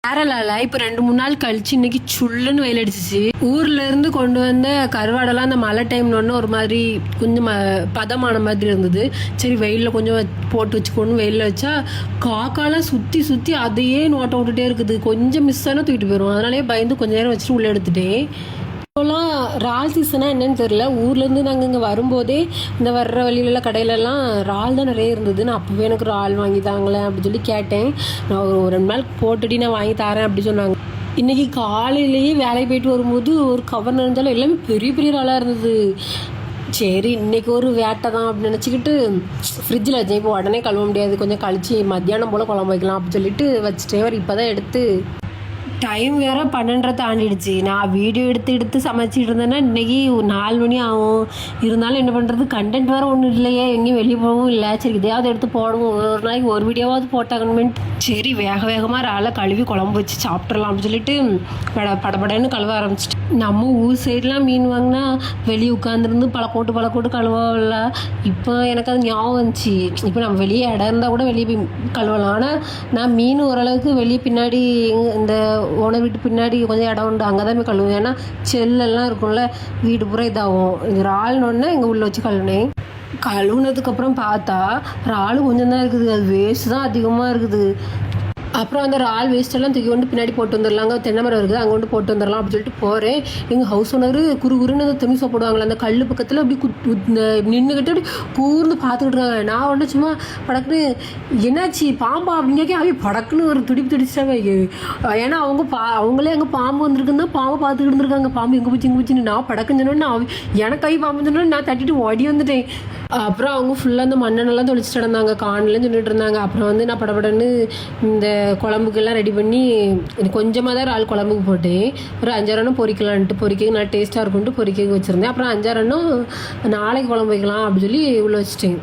கேரளால இப்போ 2-3 நாள் கழிச்சு இன்னைக்கு சுள்ளுன்னு வெயில் அடிச்சிச்சு. ஊர்ல இருந்து கொண்டு வந்த கருவாடெல்லாம் அந்த மழை டைம்ல ஒரு மாதிரி கொஞ்சம் பதமான மாதிரி இருந்தது. சரி வெயிலில் கொஞ்சம் போட்டு வச்சுக்கணும். வெயிலில் வச்சா காக்காலாம் சுற்றி சுற்றி அதையே நோட்ட விட்டுட்டே இருக்குது. கொஞ்சம் மிஸ் ஆனால் தூக்கிட்டு போயிடும். அதனாலே பயந்து கொஞ்ச நேரம் வச்சுட்டு உள்ளே எடுத்துட்டேன். இப்போலாம் இறால் சீசனாக என்னன்னு தெரியல. ஊர்லேருந்து நாங்கள் இங்கே வரும்போதே இந்த வர்ற வழியிலலாம் கடையிலலாம் இறால் தான் நிறைய இருந்தது. நான் அப்போவே எனக்கு இறால் வாங்கி தாங்களேன் அப்படின்னு சொல்லி கேட்டேன். நான் ஒரு 2 நாள் போட்டுடி நான் வாங்கி தரேன் அப்படி சொன்னாங்க. இன்றைக்கி காலையிலேயே வேலைக்கு போயிட்டு வரும்போது ஒரு கவர் நிறைஞ்சாலும் எல்லாமே பெரிய பெரிய இறாலாக இருந்தது. சரி இன்றைக்கி ஒரு வேட்டை தான் அப்படின்னு நினச்சிக்கிட்டு ஃப்ரிட்ஜில் வச்சேன். இப்போ உடனே கழுவ முடியாது, கொஞ்சம் கழிச்சு மத்தியானம் போல் குழம்பு வைக்கலாம் அப்படின்னு சொல்லிட்டு வச்சுட்டேன். அவர் இப்போ தான் எடுத்து டைம் வேறு 12:30 தாண்டிடுச்சு. நான் வீடியோ எடுத்து சமைச்சிட்டு இருந்தேன்னா இன்றைக்கி 4 மணி ஆகும். இருந்தாலும் என்ன பண்ணுறது, கண்டென்ட் வேறு ஒன்றும் இல்லையே, எங்கேயும் வெளியே போகவும் இல்லை. சரி இதையாவது எடுத்து போடுவோம், ஒரு நாளைக்கு ஒரு வீடியோவாவது போட்டாங்கன்னு சரி வேகமாக இறாலை கழுவி குழம்பு வச்சு சாப்பிட்றலாம் அப்படின்னு சொல்லிட்டு படபடன்னு கழுவ ஆரம்பிச்சிட்டு. நம்ம ஊர் சைட்லாம் மீன் வாங்கினா வெளியே உட்காந்துருந்து பழக்கோட்டு கழுவல. இப்போ எனக்கு அது ஞாபகம் வந்துச்சு. இப்போ நம்ம வெளியே இடம் இருந்தால் கூட வெளியே போய் கழுவலாம். ஆனால் நான் மீன் ஓரளவுக்கு வெளியே பின்னாடி இந்த ஓனர் வீட்டு பின்னாடி கொஞ்சம் இடம் உண்டு, அங்கே தான் போய் கழுவுவேன். ஏன்னா செல்லெல்லாம் இருக்கும்ல, வீடு பூரா இதாகும். இது இறால்னோடனே இங்கே உள்ளே வச்சு கழுவுனேன். கழுவுனதுக்கப்புறம் பார்த்தா இறால் கொஞ்சம் தான் இருக்குது, அது வேஸ்ட் தான் அதிகமாக இருக்குது. அப்புறம் அந்த இறால் வேஸ்ட்டெல்லாம் தூக்கி கொண்டு பின்னாடி போட்டு வந்துடலாம். அங்கே தென்னை மரம் இருக்குது, அங்கே கொண்டு போட்டு வந்துடலாம் அப்படின்னு சொல்லிட்டு போகிறேன். எங்கள் ஹவுஸ் ஓனர் குறுகுறுன்னு அந்த துணி சாப்பிடுவாங்களே அந்த கல் பக்கத்தில் அப்படி நின்றுக்கிட்டு அப்படி கூர்ந்து பார்த்துக்கிட்டு இருக்காங்க. நான் ஒன்று சும்மா படக்குன்னு என்னாச்சு பாம்பா அப்படின்னு கேட்க அவங்க படக்குன்னு ஒரு துடிப்பு துடிச்சிட்டாங்க. ஏன்னா அவங்களே அங்கே பாம்பு வந்திருக்குன்னு தான் பாம்பை பார்த்துக்கிட்டு இருந்திருக்காங்க. பாம்பு எங்கே போச்சுன்னு நான் படக்குன்னு சொன்னோன்னு எனக்கு கை பாம்பு சொன்னோன்னு நான் தட்டிட்டு ஓடி வந்துட்டேன். அப்புறம் அவங்க ஃபுல்லாக அந்த மண்ணெண்ணெல்லாம் தொளிச்சுட்டு இருந்தாங்க, காணலன்னு சொல்லிட்டு இருந்தாங்க. அப்புறம் வந்து நான் படப்படன்னு இந்த குழம்புக்கெல்லாம் ரெடி பண்ணி கொஞ்சமாக தான் இறால் குழம்புக்கு போட்டேன். ஒரு 5-6 எண்ணம் பொரிக்க நல்லா டேஸ்ட்டாக இருக்கும்ட்டு பொரிக்க வச்சுருந்தேன். அப்புறம் 5-6 எண்ணம் நாளைக்கு குழம்பு வைக்கலாம் அப்படின்னு சொல்லி உள்ள வச்சுட்டேன்.